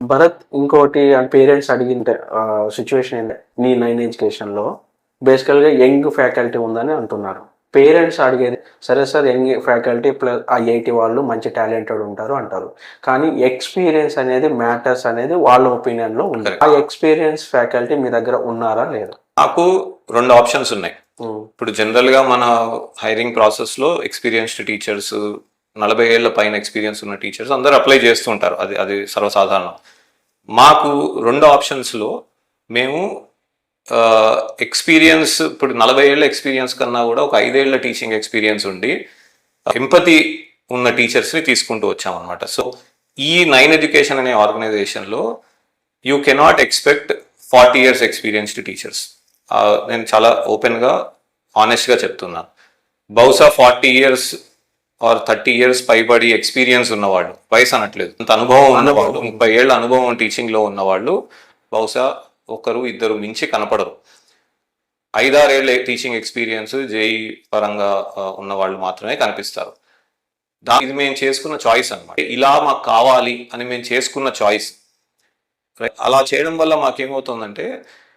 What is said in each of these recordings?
భరత్, ఇంకోటి parents అడిగింటే situation ఏంటంటే నీ 9 ఎడ్యుకేషన్‌లో బేసికల్‌గా యంగ్ ఫ్యాకల్టీ ఉందని అంటున్నారు. పేరెంట్స్ అడిగేది సరే సార్ యంగ్ ఫ్యాకల్టీ ప్లస్ ఆ 80 వాళ్ళు మంచి టాలెంటెడ్ ఉంటారు అంటారు. కానీ ఎక్స్‌పీరియన్స్ అనేది మ్యాటర్స్ అనేది వాళ్ళ ఒపీనియన్‌లో ఉంది. ఆ ఎక్స్‌పీరియన్స్ ఫ్యాకల్టీ మీ దగ్గర ఉన్నారా లేదా? నాకు 2 ఆప్షన్స్ ఉన్నాయి. ఇప్పుడు జనరల్‌గా మన హైరింగ్ ప్రాసెస్‌లో ఎక్స్‌పీరియన్స్డ్ టీచర్స్ 40 ఏళ్ల పైన ఎక్స్‌పీరియన్స్ ఉన్న టీచర్స్ అందరూ అప్లై చేస్తూ ఉంటారు. అది సర్వసాధారణం. మాకు 2 ఆప్షన్స్‌లో మేము ఎక్స్‌పీరియన్స్ ఇప్పుడు 40 ఏళ్ల ఎక్స్‌పీరియన్స్ కన్నా కూడా ఒక 5 ఏళ్ల టీచింగ్ ఎక్స్‌పీరియన్స్ ఉండి ఎంపతి ఉన్న టీచర్స్ని తీసుకుంటూ వచ్చామన్నమాట. సో ఈ 9 ఎడ్యుకేషన్ అనే ఆర్గనైజేషన్లో you cannot expect 40 years experienced teachers. నేను చాలా ఓపెన్గా ఆనెస్ట్గా చెప్తున్నాను. బహుశా 40 years ఆర్ 30 years పైబడి ఎక్స్పీరియన్స్ ఉన్నవాళ్ళు, వయసు అనట్లేదు, అంత అనుభవం ఉన్నవాళ్ళు, 30 ఏళ్ల అనుభవం టీచింగ్లో ఉన్నవాళ్ళు బహుశా ఒకరు ఇద్దరు మించి కనపడరు. 5-6 ఏళ్ళ టీచింగ్ ఎక్స్పీరియన్స్ జేఈ పరంగా ఉన్న వాళ్ళు మాత్రమే కనిపిస్తారు. ఇది మేము చేసుకున్న చాయిస్ అనమాట. ఇలా మాకు కావాలి అని మేము చేసుకున్న చాయిస్. అలా చేయడం వల్ల మాకేమవుతుందంటే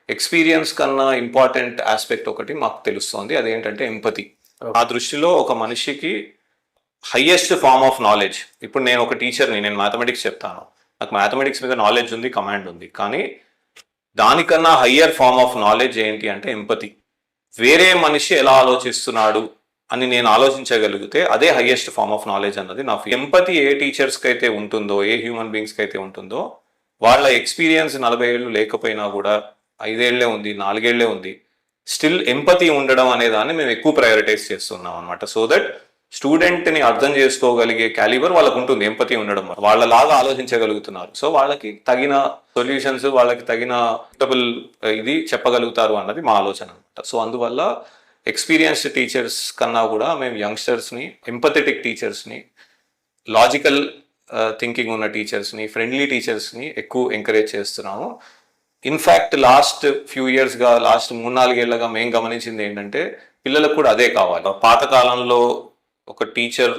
ఎక్స్పీరియన్స్ కన్నా ఇంపార్టెంట్ ఆస్పెక్ట్ ఒకటి మాకు తెలుస్తుంది. అదేంటంటే ఎంపతి. ఆ దృష్టిలో ఒక మనిషికి హైయెస్ట్ ఫార్మ్ ఆఫ్ నాలెడ్జ్, ఇప్పుడు నేను ఒక టీచర్ని, నేను మ్యాథమెటిక్స్ చెప్తాను, నాకు మ్యాథమెటిక్స్ మీద నాలెడ్జ్ ఉంది, కమాండ్ ఉంది, కానీ దానికన్నా హయ్యర్ ఫార్మ్ ఆఫ్ నాలెడ్జ్ ఏంటి అంటే ఎంపతి. వేరే మనిషి ఎలా ఆలోచిస్తున్నాడు అని నేను ఆలోచించగలిగితే అదే హయ్యెస్ట్ ఫార్మ్ ఆఫ్ నాలెడ్జ్ అన్నది నా ఎంపతి. ఏ టీచర్స్కి అయితే ఉంటుందో, ఏ హ్యూమన్ బీయింగ్స్కి అయితే ఉంటుందో, వాళ్ళ ఎక్స్పీరియన్స్ 40 ఏళ్ళు లేకపోయినా కూడా 5 ఏళ్లే ఉంది, 4 ఏళ్లే ఉంది, స్టిల్ ఎంపతి ఉండడం అనే దాన్ని మేము ఎక్కువ ప్రయారిటైజ్ చేస్తున్నాం అనమాట. సో దట్ స్టూడెంట్ని అర్థం చేసుకోగలిగే క్యాలిబర్ వాళ్ళకు ఉంటుంది ఎంపతి ఉండడం, వాళ్ళలాగా ఆలోచించగలుగుతున్నారు. సో వాళ్ళకి తగిన సొల్యూషన్స్, వాళ్ళకి తగిన సూటబుల్ ఇది చెప్పగలుగుతారు అన్నది మా ఆలోచన అనమాట. సో అందువల్ల ఎక్స్పీరియన్స్డ్ టీచర్స్ కన్నా కూడా మేము యంగ్స్టర్స్ని, ఎంపథెటిక్ టీచర్స్ని, లాజికల్ థింకింగ్ ఉన్న టీచర్స్ని, ఫ్రెండ్లీ టీచర్స్ని ఎక్కువ ఎంకరేజ్ చేస్తున్నాము. ఇన్ఫ్యాక్ట్ లాస్ట్ ఫ్యూ ఇయర్స్గా, లాస్ట్ 3-4 ఏళ్ళగా మేము గమనించింది ఏంటంటే పిల్లలకు కూడా అదే కావాలి. పాతకాలంలో ఒక టీచర్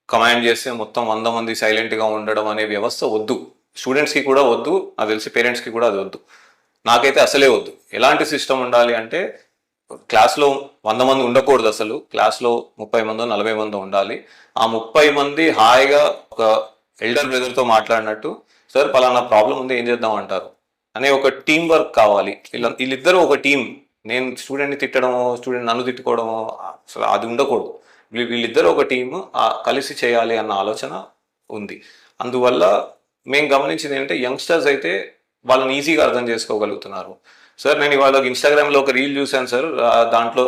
కమాండ్ చేస్తే మొత్తం 100 మంది సైలెంట్గా ఉండడం అనే వ్యవస్థ వద్దు, స్టూడెంట్స్కి కూడా వద్దు, నాకు తెలిసి పేరెంట్స్కి కూడా అది వద్దు, నాకైతే అసలే వద్దు. ఎలాంటి సిస్టమ్ ఉండాలి అంటే క్లాస్లో 100 మంది ఉండకూడదు, అసలు క్లాస్లో 30 మందో 40 మందో ఉండాలి. ఆ 30 మంది హాయిగా ఒక ఎల్డర్ బ్రదర్తో మాట్లాడినట్టు, సార్ పలానా ప్రాబ్లం ఉంది ఏం చేద్దాం అంటారు అనే ఒక టీం వర్క్ కావాలి. వీళ్ళిద్దరూ ఒక టీం. నేను స్టూడెంట్ని తిట్టడమో, స్టూడెంట్ నన్ను తిట్టుకోవడమో అసలు అది ఉండకూడదు. వీళ్ళిద్దరూ ఒక టీము కలిసి చేయాలి అన్న ఆలోచన ఉంది. అందువల్ల మేము గమనించింది ఏంటంటే యంగ్స్టర్స్ అయితే వాళ్ళని ఈజీగా అర్థం చేసుకోగలుగుతున్నారు. సార్ నేను ఇవాళ ఇన్స్టాగ్రామ్లో ఒక రీల్ చూశాను సార్, దాంట్లో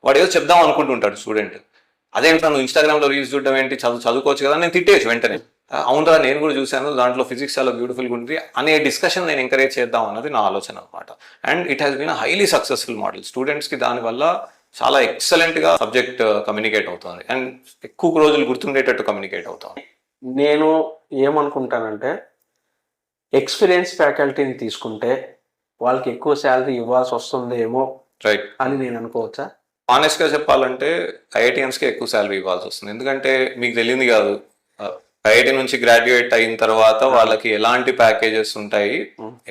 వాడు ఏదో చెప్దాం అనుకుంటుంటాడు స్టూడెంట్, అదేంటో నువ్వు ఇన్స్టాగ్రామ్లో రీల్స్ చూడడం ఏంటి, చదువుకోవచ్చు కదా, నేను తిట్టేయచ్చు వెంటనే, అవునరా నేను కూడా చూశాను, దాంట్లో ఫిజిక్స్ చాలా బ్యూటిఫుల్గా ఉంది అనే డిస్కషన్ నేను ఎంకరేజ్ చేద్దాం అన్నది నా ఆలోచన అనమాట. And it has been highly successful model. స్టూడెంట్స్కి దానివల్ల చాలా ఎక్సలెంట్గా సబ్జెక్ట్ కమ్యూనికేట్ అవుతుంది అండ్ ఎక్కువ రోజులు గుర్తుండేటట్టు కమ్యూనికేట్ అవుతుంది. నేను ఏమనుకుంటానంటే ఎక్స్పీరియన్స్ ఫ్యాకల్టీని తీసుకుంటే వాళ్ళకి ఎక్కువ శాలరీ ఇవ్వాల్సి వస్తుందేమో రైట్ అని నేను అనుకోవచ్చా? ఆనెస్ట్గా చెప్పాలంటే ఐఐటియన్స్కి ఎక్కువ శాలరీ ఇవ్వాల్సి వస్తుంది. ఎందుకంటే మీకు తెలియదు కాదు, ఐఐటి నుంచి గ్రాడ్యుయేట్ అయిన తర్వాత వాళ్ళకి ఎలాంటి ప్యాకేజెస్ ఉంటాయి,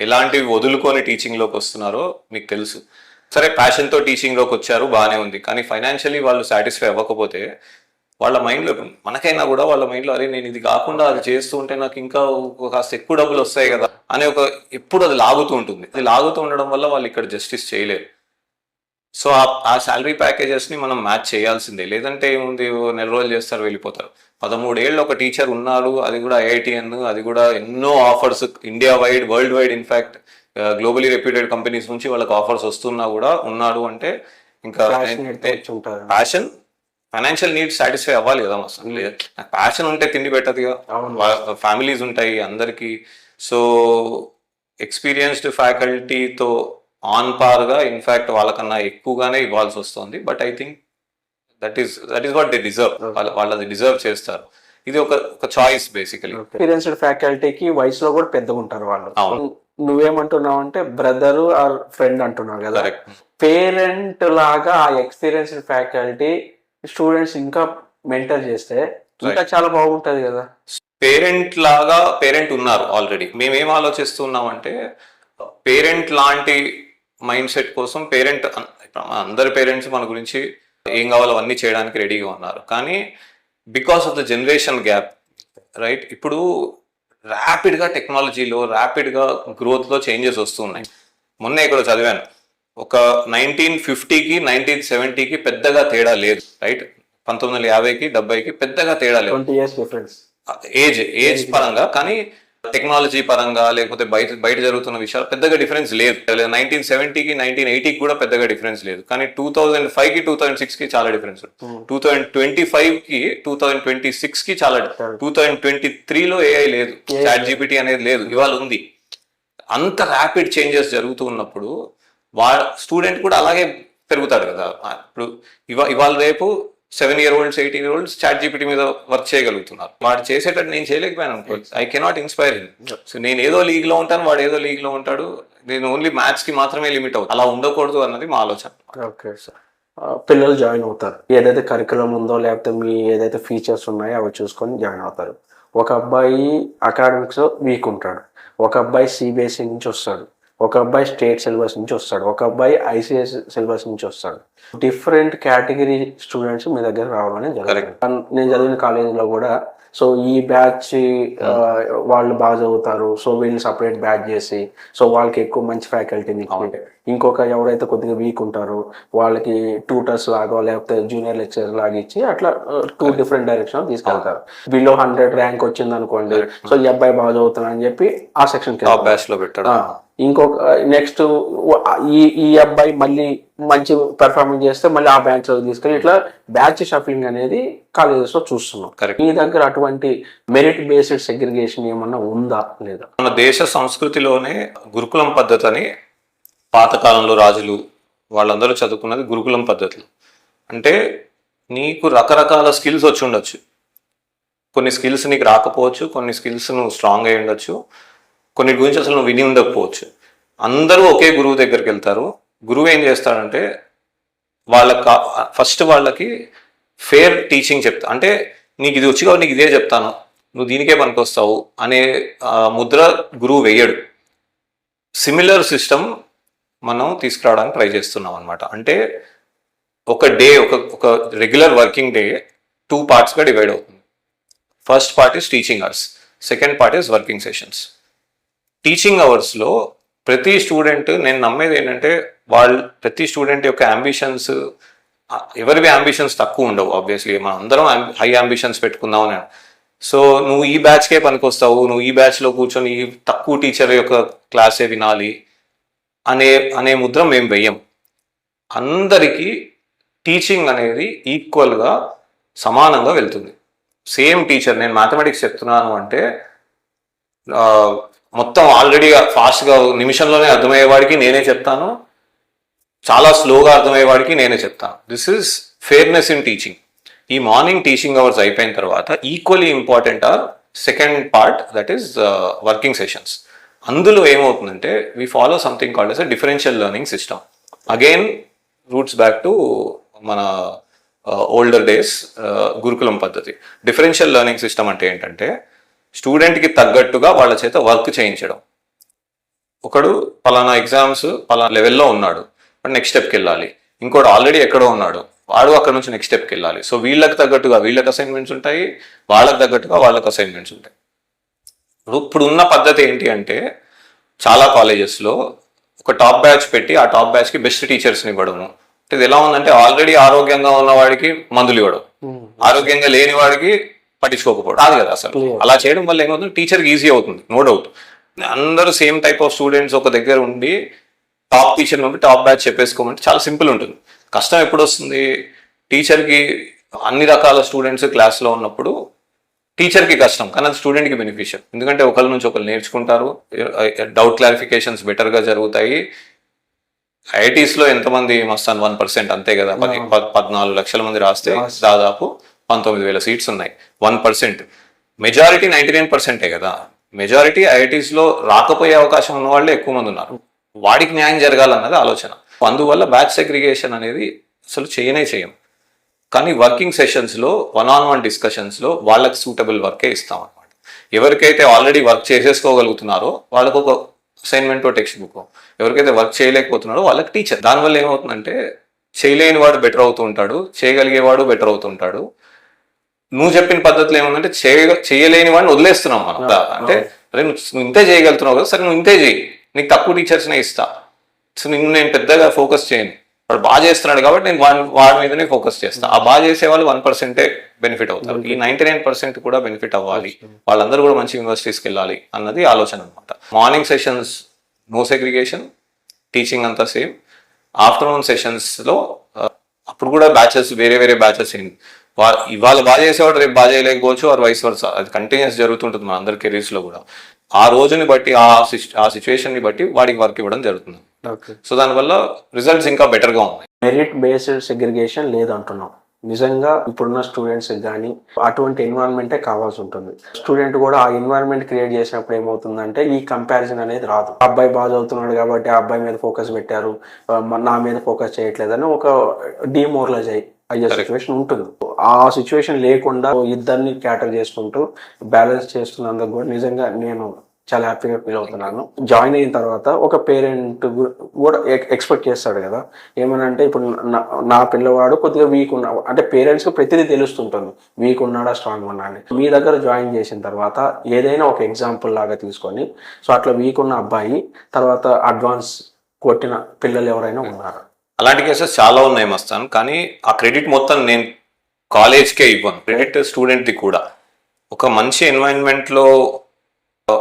ఎలాంటివి వదులుకొని టీచింగ్లోకి వస్తున్నారో మీకు తెలుసు. సరే ప్యాషన్తో టీచింగ్లోకి వచ్చారు, బాగానే ఉంది, కానీ ఫైనాన్షియల్లీ వాళ్ళు సాటిస్ఫై అవ్వకపోతే వాళ్ళ మైండ్లో, మనకైనా కూడా వాళ్ళ మైండ్లో అరే నేను ఇది కాకుండా అది చేస్తూ ఉంటే నాకు ఇంకా కాస్త ఎక్కువ డబ్బులు వస్తాయి కదా అనే ఒక ఎప్పుడు అది లాగుతూ ఉంటుంది. అది లాగుతూ ఉండడం వల్ల వాళ్ళు ఇక్కడ జస్టిస్ చేయలేరు. సో ఆ శాలరీ ప్యాకేజెస్ని మనం మ్యాచ్ చేయాల్సిందే, లేదంటే ఏముంది నెల రోజులు చేస్తారు వెళ్ళిపోతారు. 13 ఏళ్ళు ఒక టీచర్ ఉన్నారు, అది కూడా ఐఐటిఎన్, అది కూడా ఎన్నో offers India wide, world wide, in fact globally reputed companies నుంచి వాళ్ళకి ఆఫర్స్ వస్తున్నా కూడా ఉన్నాడు అంటే ఇంకా ప్యాషన్, ఫైనాన్షియల్ నీడ్స్ సాటిస్ఫై అవ్వాలి కదా. అసలు నాకు ప్యాషన్ ఉంటే తిండి పెట్టదుగా, ఫ్యామిలీస్ ఉంటాయి అందరికీ. సో ఎక్స్పీరియన్స్డ్ ఫ్యాకల్టీతో ఆన్ పార్గా ఇన్ఫ్యాక్ట్ వాళ్ళకన్నా ఎక్కువగానే ఇవ్వాల్సి వస్తుంది. But I think that is what they deserve. వాళ్ళు అది డిజర్వ్ చేస్తారు. ఇది ఒక చాయిస్ బేసికలీ. ఎక్స్పీరియన్స్డ్ ఫ్యాకల్టీకి వయసులో కూడా పెద్దగా ఉంటారు వాళ్ళు. నువ్వేమంటున్నావు అంటే బ్రదర్ ఆర్ ఫ్రెండ్ అంటున్నావు కదా, పేరెంట్ లాగా ఆ ఎక్స్పీరియన్స్డ్ ఫ్యాకల్టీ స్టూడెంట్స్ ఇంకా మెంటర్ చేస్తే ఇంకా చాలా బాగుంటది కదా. పేరెంట్ ఉన్నారు ఆల్రెడీ. మేమేం ఆలోచిస్తున్నామంటే పేరెంట్ లాంటి మైండ్ సెట్ కోసం అందరి పేరెంట్స్ మన గురించి ఏం కావాలో అవన్నీ చేయడానికి రెడీగా ఉన్నారు. కానీ because of the generation gap, right, ఇప్పుడు ర్యాపిడ్గా టెక్నాలజీలో ర్యాపిడ్గా గ్రోత్లో చేంజెస్ వస్తున్నాయి. మొన్న ఇక్కడ చదివాను, ఒక 1950కి 1970కి పెద్దగా తేడా లేదు, రైట్, 1950కి 70కి పెద్దగా తేడా లేదు, 20 years difference. ఏజ్ పరంగా. కానీ టెక్నాలజీ పరంగా లేకపోతే బయట జరుగుతున్న విషయాలు పెద్దగా డిఫరెన్స్ లేదు. 1970కి 1980కి కూడా పెద్దగా డిఫరెన్స్ లేదు. కానీ 2005కి 2006కి చాలా డిఫరెన్స్ ఉంది. 2025కి 2026కి చాలా, 2023లో ఏఐ లేదు, చాట్ జీపీటీ అనేది లేదు, ఇవాళ ఉంది. అంత ర్యాపిడ్ చేంజెస్ జరుగుతూ ఉన్నప్పుడు స్టూడెంట్ కూడా అలాగే పెరుగుతాడు కదా. ఇప్పుడు ఇవాళ రేపు 7-year-olds 8-year-olds చాట్ జీపీటీ మీద వర్క్ చేయగలుగుతున్నారు. వాడు చేసేటట్టు నేను చేయలేకపోయాను అనుకో, I cannot inspire him. So నేను ఏదో లీగ్ లో ఉంటాను, వాడు ఏదో లీగ్ లో ఉంటాడు, నేను ఓన్లీ మ్యాథ్స్ కి మాత్రమే లిమిట్ అవుతుంది. అలా ఉండకూడదు అన్నది మా ఆలోచన. ఓకే సార్, పిల్లలు జాయిన్ అవుతారు, ఏదైతే కరికులం ఉందో లేకపోతే మీ ఏదైతే ఫీచర్స్ ఉన్నాయో అవి చూసుకొని జాయిన్ అవుతారు. ఒక అబ్బాయి అకాడమిక్స్ వీక్ ఉంటాడు, ఒక అబ్బాయి సిబిఎస్ఈ నుంచి వస్తాడు, ఒక అబ్బాయి స్టేట్ సిలబస్ నుంచి వస్తాడు, ఒక అబ్బాయి ఐసిఎస్ సిలబస్ నుంచి వస్తాడు. డిఫరెంట్ కేటగిరీ స్టూడెంట్స్ మీ దగ్గర రావడం జరుగుతుంది. నేను చదివిన కాలేజీలో కూడా సో ఈ బ్యాచ్ వాళ్ళు బాగా చదువుతారు, సో వీళ్ళు సపరేట్ బ్యాచ్ చేసి సో వాళ్ళకి ఎక్కువ మంచి ఫ్యాకల్టీని ఇచ్చుకుంటే, ఇంకొక ఎవరైతే కొద్దిగా వీక్ ఉంటారో వాళ్ళకి ట్యూటర్స్ లాగా లేకపోతే జూనియర్ లెక్చరర్ లాగా ఇచ్చి అట్లా 2 different డైరెక్షన్ తీసుకెళ్తారు. బిలో 100 ర్యాంక్ వచ్చింది అనుకోండి, సో ఈ అబ్బాయి బాగా చదువుతున్నాడు అని చెప్పి ఆ సెక్షన్ బ్యాచ్ లో పెట్టాడు. ఇంకొక నెక్స్ట్ ఈ అబ్బాయి మళ్ళీ మంచి పెర్ఫార్మెన్స్ చేస్తే మళ్ళీ ఆ బ్యాచ్ తీసుకెళ్ళి ఇట్లా బ్యాచ్ షఫలింగ్ అనేది కాలేజెస్ లో చూస్తున్నాం. మీ దగ్గర అటువంటి మెరిట్ బేస్డ్ సెగ్రిగేషన్ ఏమన్నా ఉందా లేదా? మన దేశ సంస్కృతిలోనే గురుకులం పద్ధతి అని, పాతకాలంలో రాజులు వాళ్ళందరూ చదువుకున్నది గురుకులం పద్ధతులు. అంటే నీకు రకరకాల స్కిల్స్ వచ్చి ఉండొచ్చు, కొన్ని స్కిల్స్ నీకు రాకపోవచ్చు, కొన్ని స్కిల్స్ నువ్వు స్ట్రాంగ్ అయి ఉండొచ్చు, కొన్ని గురించి అసలు నువ్వు విని ఉండకపోవచ్చు. అందరూ ఒకే గురువు దగ్గరికి వెళ్తారు. గురువు ఏం చేస్తాడంటే ఫస్ట్ వాళ్ళకి ఫేర్ టీచింగ్ చెప్తా, అంటే నీకు ఇది వచ్చి కాబట్టి నీకు ఇదే చెప్తాను, నువ్వు దీనికే పనికొస్తావు అనే ముద్ర గురువు వేయడు. సిమిలర్ సిస్టమ్ మనం తీసుకురావడానికి ట్రై చేస్తున్నాం అనమాట. అంటే ఒక డే, ఒక రెగ్యులర్ వర్కింగ్ డే 2 partsగా డివైడ్ అవుతుంది. First part is teaching hours, second part is working sessions. Teaching అవర్స్లో ప్రతి స్టూడెంట్, నేను నమ్మేది ఏంటంటే ప్రతి స్టూడెంట్ యొక్క అంబిషన్స్, ఎవరివి అంబిషన్స్ తక్కువ ఉండవు. ఆబ్వియస్లీ మనం అందరం హై అంబిషన్స్ పెట్టుకుందామని. సో నువ్వు ఈ బ్యాచ్కే పనికొస్తావు, నువ్వు ఈ బ్యాచ్లో కూర్చొని ఈ తక్కువ టీచర్ యొక్క క్లాసే వినాలి అనే ముద్ర మేము వెయ్యం. అందరికీ టీచింగ్ అనేది ఈక్వల్గా సమానంగా వెళ్తుంది. సేమ్ టీచర్, నేను మ్యాథమెటిక్స్ చెప్తున్నాను అంటే మొత్తం ఆల్రెడీ ఫాస్ట్గా నిమిషంలోనే అర్థమయ్యేవాడికి నేనే చెప్తాను, చాలా స్లోగా అర్థమయ్యేవాడికి నేనే చెప్తాను. This is fairness in teaching. ఈ మార్నింగ్ టీచింగ్ అవర్స్ అయిపోయిన తర్వాత equally important are second part, that is working sessions. అందులో ఏమవుతుందంటే we follow something called S A differential learning system. Again roots back to మన ఓల్డర్ డేస్ గురుకులం పద్ధతి. Differential learning system అంటే ఏంటంటే స్టూడెంట్కి తగ్గట్టుగా వాళ్ళ చేత వర్క్ చేయించడం. ఒకడు పలానా ఎగ్జామ్స్ పలానా లెవెల్లో ఉన్నాడు, వాడు నెక్స్ట్ స్టెప్కి వెళ్ళాలి. ఇంకోటి ఆల్రెడీ ఎక్కడో ఉన్నాడు, వాడు అక్కడ నుంచి నెక్స్ట్ స్టెప్కి వెళ్ళాలి. సో వీళ్ళకి తగ్గట్టుగా వీళ్ళకి అసైన్మెంట్స్ ఉంటాయి, వాళ్ళకి తగ్గట్టుగా వాళ్ళకి అసైన్మెంట్స్ ఉంటాయి. ఇప్పుడు ఉన్న పద్ధతి ఏంటి అంటే చాలా కాలేజెస్లో ఒక టాప్ బ్యాచ్ పెట్టి ఆ టాప్ బ్యాచ్కి బెస్ట్ టీచర్స్ని ఇవ్వడము. ఇది ఎలా ఉందంటే ఆల్రెడీ ఆరోగ్యంగా ఉన్న వాడికి మందులు ఇవ్వడం, ఆరోగ్యంగా లేని వాడికి పట్టించుకోకపోవడం. కాదు కదా అసలు. అలా చేయడం వల్ల ఏమవుతుంది, టీచర్కి ఈజీ అవుతుంది, నో డౌట్. అందరూ సేమ్ టైప్ ఆఫ్ స్టూడెంట్స్ ఒక దగ్గర ఉండి టాప్ టీచర్ నుండి టాప్ బ్యాచ్ చెప్పేసుకోమంటే చాలా సింపుల్ ఉంటుంది. కష్టం ఎప్పుడు వస్తుంది, టీచర్కి అన్ని రకాల స్టూడెంట్స్ క్లాస్లో ఉన్నప్పుడు టీచర్కి కష్టం, కానీ అది స్టూడెంట్కి బెనిఫిషియల్. ఎందుకంటే ఒకరి నుంచి ఒకరు నేర్చుకుంటారు, డౌట్ క్లారిఫికేషన్స్ బెటర్గా జరుగుతాయి. ఐఐటీస్లో ఎంతమంది మస్తాన్ 1% అంతే కదా, 14 లక్షల మంది రాస్తే దాదాపు 19,000 సీట్స్ ఉన్నాయి. 1%, మెజారిటీ 99%ఏ కదా. మెజారిటీ ఐఐటీస్లో రాకపోయే అవకాశం ఉన్న వాళ్ళే ఎక్కువ మంది ఉన్నారు. వాడికి న్యాయం జరగాలన్నది ఆలోచన. అందువల్ల బ్యాచ్ సెగ్రిగేషన్ అనేది అసలు చేయం. కానీ వర్కింగ్ సెషన్స్లో 1-on-1 డిస్కషన్స్లో వాళ్ళకి సూటబుల్ వర్కే ఇస్తాం అనమాట. ఎవరికైతే ఆల్రెడీ వర్క్ చేసేసుకోగలుగుతున్నారో వాళ్ళకు ఒక అసైన్మెంట్ టెక్స్ట్ బుక్, ఎవరికైతే వర్క్ చేయలేకపోతున్నారో వాళ్ళకి టీచర్. దానివల్ల ఏమవుతుందంటే చేయలేని వాడు బెటర్ అవుతూ ఉంటాడు, చేయగలిగేవాడు బెటర్ అవుతూ ఉంటాడు. నువ్వు చెప్పిన పద్ధతిలో ఏముందంటే చేయలేని వాడిని వదిలేస్తున్నాం మనం. అంటే అరే నువ్వు ఇంతే చేయగలుగుతున్నావు కదా, సరే నువ్వు ఇంతే చేయి, నీకు తక్కువ టీచర్స్నే ఇస్తా, సో నిన్ను నేను పెద్దగా ఫోకస్ చేయను, వాడు బాగా చేస్తున్నాడు కాబట్టి నేను వాడి మీదనే ఫోకస్ చేస్తా. ఆ బాగా చేసే వాళ్ళు 1% బెనిఫిట్ అవుతారు, ఈ 99% కూడా బెనిఫిట్ అవ్వాలి, వాళ్ళందరూ కూడా మంచి యూనివర్సిటీస్కి వెళ్ళాలి అన్నది ఆలోచన అనమాట. Morning sessions no segregation, teaching అంతా సేమ్. ఆఫ్టర్నూన్ సెషన్స్లో అప్పుడు కూడా బ్యాచెస్, వేరే వేరే బ్యాచెస్ ఏంటి, ఇవాళ బాగా చేసేవాడు రేపు బాగా చేయలేకపోవచ్చు, ఆర్ వైస్ వర్సా, అది కంటిన్యూస్ జరుగుతుంటుంది మన అందరి కెరీర్స్లో కూడా. ఆ రోజుని బట్టి ఆ సిచ్యువేషన్ని బట్టి వాడికి వర్క్ ఇవ్వడం జరుగుతుంది. సో దానివల్ల రిజల్ట్స్ ఇంకా బెటర్గా ఉన్నాయి. మెరిట్ బేస్డ్ సెగ్రిగేషన్ లేదంటున్నాం. నిజంగా ఇప్పుడున్న స్టూడెంట్స్ కానీ అటువంటి ఎన్విరాన్మెంటే కావాల్సి ఉంటుంది. స్టూడెంట్ కూడా ఆ ఎన్విరాన్మెంట్ క్రియేట్ చేసినప్పుడు ఏమవుతుందంటే ఈ కంపారిజన్ అనేది రాదు. అబ్బాయి బాగా చదువుతున్నాడు కాబట్టి ఆ అబ్బాయి మీద ఫోకస్ పెట్టారు, నా మీద ఫోకస్ చేయట్లేదని ఒక డిమోరలైజ్ అయ్యే సిచ్యువేషన్ ఉంటుంది. ఆ సిచ్యువేషన్ లేకుండా ఇద్దరిని క్యాటర్ చేసుకుంటూ బ్యాలెన్స్ చేస్తున్నందుకు కూడా నిజంగా నేను చాలా హ్యాపీగా ఫీల్ అవుతున్నాను. జాయిన్ అయిన తర్వాత ఒక పేరెంట్ కూడా ఎక్స్పెక్ట్ చేస్తాడు కదా, ఏమనంటే ఇప్పుడు నా పిల్లవాడు కొద్దిగా వీక్ ఉన్నా, అంటే పేరెంట్స్కి ప్రతిదీ తెలుస్తుంటుంది వీక్ ఉన్నాడా స్ట్రాంగ్ ఉన్నాడని. మీ దగ్గర జాయిన్ చేసిన తర్వాత ఏదైనా ఒక ఎగ్జాంపుల్ లాగా తీసుకొని, సో అట్లా వీక్ ఉన్న అబ్బాయి తర్వాత అడ్వాన్స్ కొట్టిన పిల్లలు ఎవరైనా ఉన్నారు? అలాంటి కేసెస్ చాలా ఉన్నాయి మస్తాన్, కానీ ఆ క్రెడిట్ మొత్తం నేను కాలేజ్కే ఇవ్వను, క్రెడిట్ స్టూడెంట్ది కూడా. ఒక మంచి ఎన్వైరన్మెంట్లో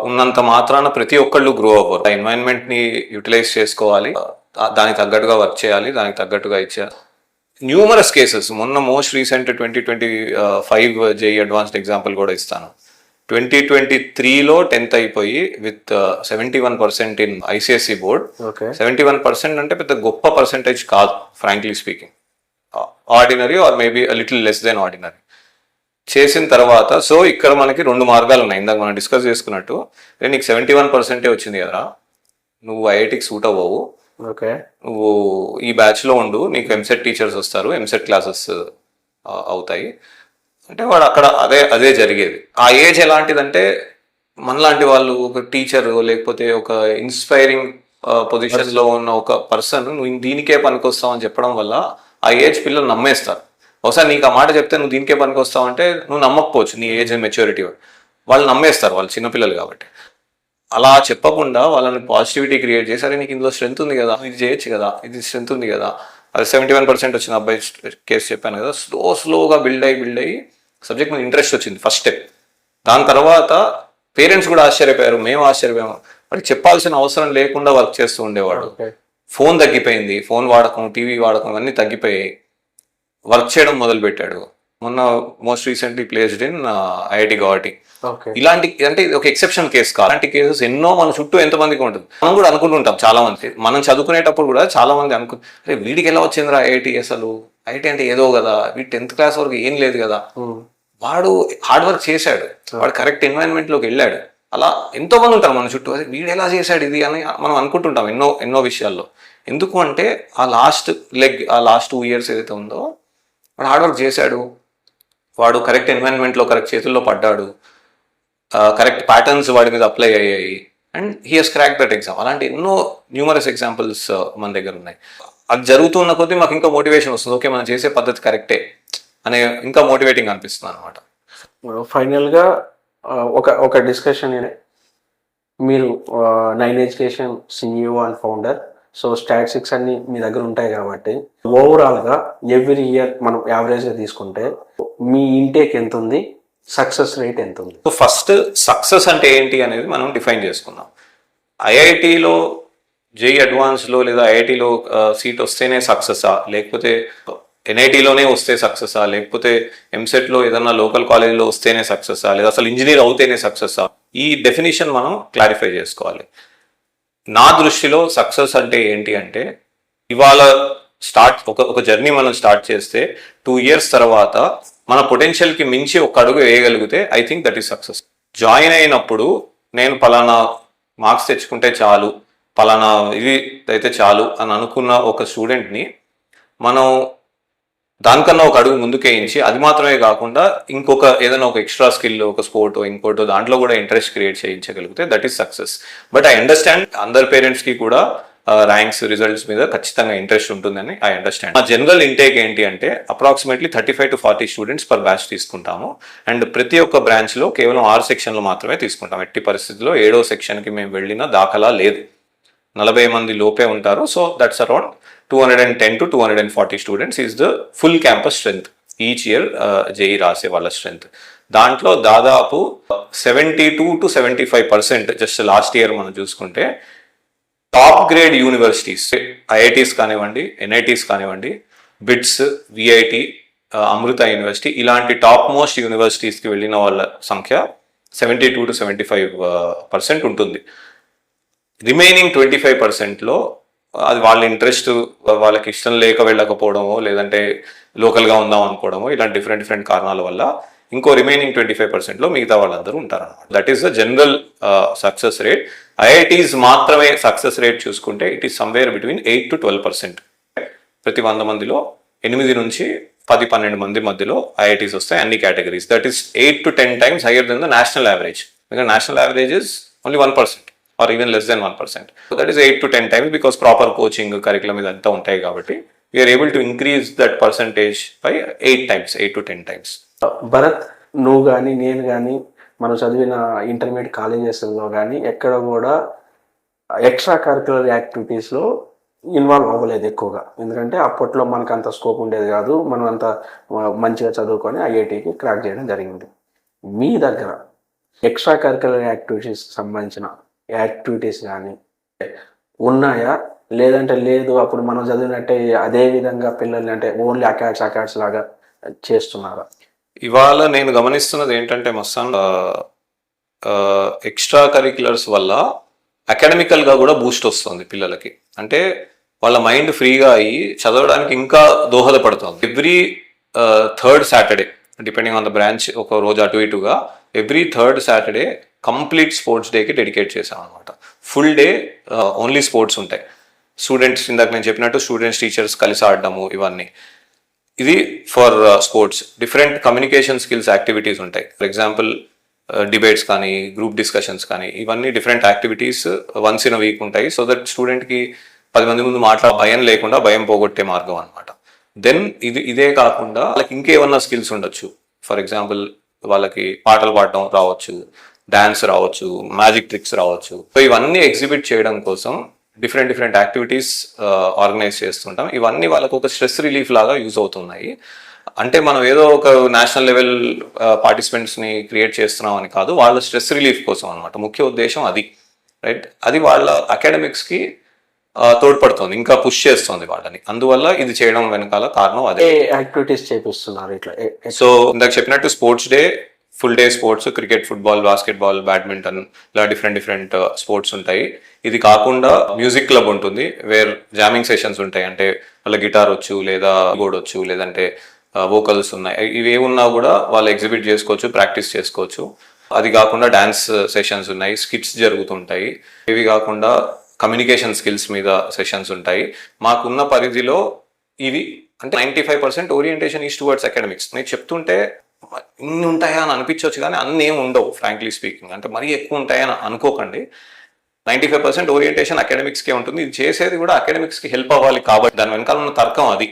ఉన్నంత మాత్రాన ప్రతి ఒక్కళ్ళు గ్రో అవ్వరు. ఆ ఎన్వైరన్మెంట్ని యూటిలైజ్ చేసుకోవాలి, దానికి తగ్గట్టుగా వర్క్ చేయాలి, దానికి తగ్గట్టుగా ఇచ్చేయాలి. న్యూమరస్ కేసెస్, మొన్న most recent 2025 JEE advanced example కూడా ఇస్తాను. 2023లో 10th అయిపోయి విత్ 71% ఇన్ ఐసిఎస్సి బోర్డ్. 71% అంటే పెద్ద గొప్ప పర్సెంటేజ్ కాదు, frankly speaking. Ordinary or maybe little less than ordinary. చేసిన తర్వాత సో ఇక్కడ మనకి 2 మార్గాలు ఉన్నాయి. ఇందాక మనం డిస్కస్ చేసుకున్నట్టు, నీకు 71% వచ్చింది కదా, నువ్వు ఐఐటికి సూట్ అవ్వవు, నువ్వు ఈ బ్యాచ్లో ఉండు, నీకు ఎంసెట్ టీచర్స్ వస్తారు, ఎంసెట్ క్లాసెస్ అవుతాయి అంటే వాడు అక్కడ అదే జరిగేది. ఆ ఏజ్ ఎలాంటిదంటే మనలాంటి వాళ్ళు, ఒక టీచర్ లేకపోతే ఒక ఇన్స్పైరింగ్ పొజిషన్లో ఉన్న ఒక పర్సన్ నువ్వు దీనికే పనికొస్తావు అని చెప్పడం వల్ల ఆ ఏజ్ పిల్లలు నమ్మేస్తారు. ఒకసారి నీకు ఆ మాట చెప్తే నువ్వు దీనికే పనికి వస్తావు అంటే నువ్వు నమ్మకపోవచ్చు, నీ ఏజ్ అండ్ మెచ్యూరిటీ వాళ్ళు నమ్మేస్తారు, వాళ్ళు చిన్నపిల్లలు కాబట్టి. అలా చెప్పకుండా వాళ్ళని పాజిటివిటీ క్రియేట్ చేసి, అరే నీకు ఇందులో స్ట్రెంత్ ఉంది కదా, ఇది చేయొచ్చు కదా, ఇది స్ట్రెంత్ ఉంది కదా. అది 71% వచ్చిన అబ్బాయి కేసు చెప్పాను కదా, స్లోగా బిల్డ్ అయ్యి సబ్జెక్ట్ మీద ఇంట్రెస్ట్ వచ్చింది, ఫస్ట్ స్టెప్. దాని తర్వాత పేరెంట్స్ కూడా ఆశ్చర్యపోయారు, మేము ఆశ్చర్యపోయాము. వాడికి చెప్పాల్సిన అవసరం లేకుండా వర్క్ చేస్తూ ఉండేవాడు. ఫోన్ తగ్గిపోయింది, ఫోన్ వాడకం, టీవీ వాడకం అన్నీ తగ్గిపోయాయి, వర్క్ చేయడం మొదలు పెట్టాడు. మొన్న most recently placed in IIT Guwahati. ఇలాంటి అంటే ఒక ఎక్సెప్షన్ కేసు కాదు, అలాంటి కేసెస్ ఎన్నో మన చుట్టూ ఎంతమందికి ఉంటుంది. మనం కూడా అనుకుంటుంటాం, చాలా మంది మనం చదువుకునేటప్పుడు కూడా చాలా మంది అరే వీడికి ఎలా వచ్చిందిరా ఐఐటి, అసలు ఐఐటి అంటే ఏదో కదా, వీడి 10th క్లాస్ వరకు ఏం లేదు కదా, వాడు హార్డ్ వర్క్ చేశాడు, వాడు కరెక్ట్ ఎన్వైరన్మెంట్లోకి వెళ్ళాడు. అలా ఎంతో మంది ఉంటారు మన చుట్టూ, అదే వీడు ఎలా చేశాడు ఇది అని మనం అనుకుంటుంటాం ఎన్నో విషయాల్లో. ఎందుకు అంటే ఆ లాస్ట్ 2 years ఏదైతే ఉందో వాడు హార్డ్ వర్క్ చేశాడు, వాడు కరెక్ట్ ఎన్వైరన్మెంట్లో కరెక్ట్ చేతుల్లో పడ్డాడు, కరెక్ట్ ప్యాటర్న్స్ వాడి మీద అప్లై అయ్యాయి, and he has crack that exam. అలాంటి ఎన్నో న్యూమరస్ ఎగ్జాంపుల్స్ మన దగ్గర ఉన్నాయి. అది జరుగుతున్న కొద్దీ మాకు ఇంకా మోటివేషన్ వస్తుంది, ఓకే మనం చేసే పద్ధతి కరెక్టే అనే ఇంకా మోటివేటింగ్ అనిపిస్తుంది అనమాట. ఫైనల్గా ఒక డిస్కషన్, మీరు 9 education CEO and founder, so statistics అన్ని మీ దగ్గర ఉంటాయి కాబట్టి ఓవరాల్గా ఎవ్రీ ఇయర్ మనం యావరేజ్గా తీసుకుంటే మీ ఇంటేక్ ఎంత ఉంది, సక్సెస్ రేట్ ఎంత ఉంది? సో ఫస్ట్ సక్సెస్ అంటే ఏంటి అనేది మనం డిఫైన్ చేసుకుందాం. ఐఐటిలో జేఈ అడ్వాన్స్లో లేదా ఐఐటిలో సీట్ వస్తేనే సక్సెసా, లేకపోతే ఎన్ఐటీలోనే వస్తే సక్సెసా, లేకపోతే ఎంసెట్లో ఏదన్నా లోకల్ కాలేజీలో వస్తేనే సక్సెసా, లేదా అసలు ఇంజనీర్ అవుతేనే సక్సెసా, ఈ డెఫినేషన్ మనం క్లారిఫై చేసుకోవాలి. నా దృష్టిలో సక్సెస్ అంటే ఏంటి అంటే, ఇవాళ ఒక జర్నీ మనం స్టార్ట్ చేస్తే 2 years తర్వాత మన పొటెన్షియల్కి మించి ఒక అడుగు వేయగలిగితే I think that is success. Join అయినప్పుడు నేను పలానా మార్క్స్ తెచ్చుకుంటే చాలు, పలానా ఇది అయితే చాలు అని అనుకున్న ఒక స్టూడెంట్ని మనం దానికన్నా ఒక అడుగు ముందుకేయించి అది మాత్రమే కాకుండా ఇంకొక ఏదైనా ఒక ఎక్స్ట్రా స్కిల్, ఒక స్పోర్ట్ ఇంకోటో దాంట్లో కూడా ఇంట్రెస్ట్ క్రియేట్ చేయించగలిగితే that is success. But I understand అందరు పేరెంట్స్ కి కూడా ర్యాంక్స్ రిజల్ట్స్ మీద ఖచ్చితంగా ఇంట్రెస్ట్ ఉంటుందని ఐ అండర్స్టాండ్. మా జనరల్ ఇంటేక్ ఏంటి అంటే approximately 35 to 40 students per batch తీసుకుంటాము. అండ్ ప్రతి ఒక్క బ్రాంచ్ లో కేవలం 6 సెక్షన్లు మాత్రమే తీసుకుంటాం. ఎట్టి పరిస్థితుల్లో 7వ సెక్షన్ కి మేము వెళ్ళిన దాఖలా లేదు. 40 మంది లోపే ఉంటారు. So that's around 210 to 240 students is the full campus strength each year JEE రాసే వాళ్ళ స్ట్రెంత్. దాంట్లో దాదాపు 72 to 75% జస్ట్ లాస్ట్ ఇయర్ మనం చూసుకుంటే టాప్ గ్రేడ్ యూనివర్సిటీస్, ఐఐటీస్ కానివ్వండి, ఎన్ఐటీస్ కానివ్వండి, బిట్స్, విఐటి, అమృత యూనివర్సిటీ ఇలాంటి టాప్ మోస్ట్ యూనివర్సిటీస్కి వెళ్ళిన వాళ్ళ సంఖ్య 72 to 75% ఉంటుంది. రిమైనింగ్ 25%లో అది వాళ్ళ ఇంట్రెస్ట్, వాళ్ళకి ఇష్టం లేక వెళ్ళకపోవడమో లేదంటే లోకల్గా ఉందాం అనుకోవడమో ఇలాంటి డిఫరెంట్ కారణాల వల్ల ఇంకో రిమైనింగ్ 25%లో మిగతా వాళ్ళందరూ ఉంటారన్నమాట. That is the general success rate. IITs మాత్రమే సక్సెస్ రేట్ చూసుకుంటే it is somewhere between 8 to 12%. ప్రతి 100 మందిలో 8 నుంచి 10-12 మంది మధ్యలో ఐఐటీస్ వస్తాయి అన్ని categories. That is 8 to 10 times higher than the national average. Because national average is only 1% or even less than 1%. So that is 8 to 10 times because proper coaching, curriculum ఇదంతా ఉంటాయి కాబట్టి we are able to increase that percentage by 8 times, 8 to 10 times. Bharat, నువ్వు కానీ నేను కానీ మనం చదివిన intermediate కాలేజెస్లో కానీ ఎక్కడ కూడా ఎక్స్ట్రా కరిక్యులర్ యాక్టివిటీస్లో ఇన్వాల్వ్ అవ్వలేదు ఎక్కువగా. ఎందుకంటే అప్పట్లో మనకు అంత స్కోప్ ఉండేది కాదు. మనం అంత మంచిగా చదువుకొని ఐఐటికి క్రాక్ చేయడం జరిగింది. మీ దగ్గర ఎక్స్ట్రా కరిక్యులర్ యాక్టివిటీస్కి సంబంధించిన యాక్టివిటీస్ కానీ ఉన్నాయా? లేదంటే లేదు అప్పుడు మనం చదివినట్టే అదే విధంగా పిల్లల్ని అంటే ఓన్లీ అకాడ్స్ లాగా చేస్తున్నారా? ఇవాళ నేను గమనిస్తున్నది ఏంటంటే మస్తాన్, ఎక్స్ట్రా కరిక్యులర్స్ వల్ల అకాడమికల్గా కూడా బూస్ట్ వస్తుంది పిల్లలకి. అంటే వాళ్ళ మైండ్ ఫ్రీగా అయ్యి చదవడానికి ఇంకా దోహదపడుతుంది. Every third Saturday depending on the branch, ఒక రోజు అటు ఇటుగా every third Saturday complete sports డేకి డెడికేట్ చేసాం అనమాట. ఫుల్ డే ఓన్లీ స్పోర్ట్స్ ఉంటాయి. స్టూడెంట్స్, ఇందాక నేను చెప్పినట్టు స్టూడెంట్స్ టీచర్స్ కలిసి ఆడడము ఇవన్నీ. ఇది for sports. Different communication skills activities ఉంటాయి. ఫర్ ఎగ్జాంపుల్ డిబేట్స్ కానీ, గ్రూప్ డిస్కషన్స్ కానీ, ఇవన్నీ different activities once in a week ఉంటాయి. సో దట్ స్టూడెంట్కి 10 మంది ముందు భయం లేకుండా భయం పోగొట్టే మార్గం అనమాట. దెన్ ఇదే కాకుండా వాళ్ళకి ఇంకేమన్నా స్కిల్స్ ఉండొచ్చు. ఫర్ ఎగ్జాంపుల్ వాళ్ళకి పాటలు పాడడం రావచ్చు, డాన్స్ రావచ్చు, మ్యాజిక్ ట్రిక్స్ రావచ్చు. సో ఇవన్నీ ఎగ్జిబిట్ చేయడం కోసం డిఫరెంట్ యాక్టివిటీస్ ఆర్గనైజ్ చేస్తుంటాం. ఇవన్నీ వాళ్ళకు ఒక స్ట్రెస్ రిలీఫ్ లాగా యూజ్ అవుతున్నాయి. అంటే మనం ఏదో ఒక నేషనల్ లెవెల్ పార్టిసిపెంట్స్ని క్రియేట్ చేస్తున్నాం అని కాదు, వాళ్ళ స్ట్రెస్ రిలీఫ్ కోసం అనమాట. ముఖ్య ఉద్దేశం అది, రైట్? అది వాళ్ళ అకాడమిక్స్కి తోడ్పడుతుంది, ఇంకా పుష్ చేస్తుంది వాళ్ళని. అందువల్ల ఇది చేయడం వెనకాల కారణం అదే. యాక్టివిటీస్ చేపిస్తున్నారు ఇట్లా. సో ఇందాక చెప్పినట్టు sports day, full day sports, cricket, football, basketball, badminton, ఇలా డిఫరెంట్ స్పోర్ట్స్ ఉంటాయి. ఇది కాకుండా మ్యూజిక్ క్లబ్ ఉంటుంది, వేర్ జామింగ్ సెషన్స్ ఉంటాయి. అంటే వాళ్ళ గిటార్ వచ్చు, లేదా కీబోర్డ్ వచ్చు, లేదంటే వోకల్స్ ఉన్నాయి. ఇవి ఏమున్నా కూడా వాళ్ళు ఎగ్జిబిట్ చేసుకోవచ్చు, ప్రాక్టీస్ చేసుకోవచ్చు. అది కాకుండా డాన్స్ సెషన్స్ ఉన్నాయి, స్కిట్స్ జరుగుతుంటాయి. ఇవి కాకుండా కమ్యూనికేషన్ స్కిల్స్ మీద సెషన్స్ ఉంటాయి. మాకున్న పరిధిలో ఇవి అంటే 95% ఓరియంటేషన్ ఈజ్ టువర్డ్స్ అకాడమిక్స్. నేను చెప్తుంటే ఇన్ని ఉంటాయా అని అనిపించవచ్చు, కానీ అన్నీ ఏమి ఉండవు. ఫ్రాంక్లీ స్పీకింగ్, అంటే మరీ ఎక్కువ ఉంటాయని అనుకోకండి. 95% ఓరియంటేషన్ అకాడమిక్స్కే ఉంటుంది. ఇది చేసేది కూడా అకాడమిక్స్కి హెల్ప్ అవ్వాలి కాబట్టి, దాని వెనకాల ఉన్న తర్కం అది.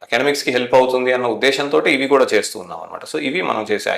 అకాడమిక్స్కి హెల్ప్ అవుతుంది అన్న ఉద్దేశంతో ఇవి కూడా చేస్తూ ఉన్నాం అనమాట. సో ఇవి మనం చేసే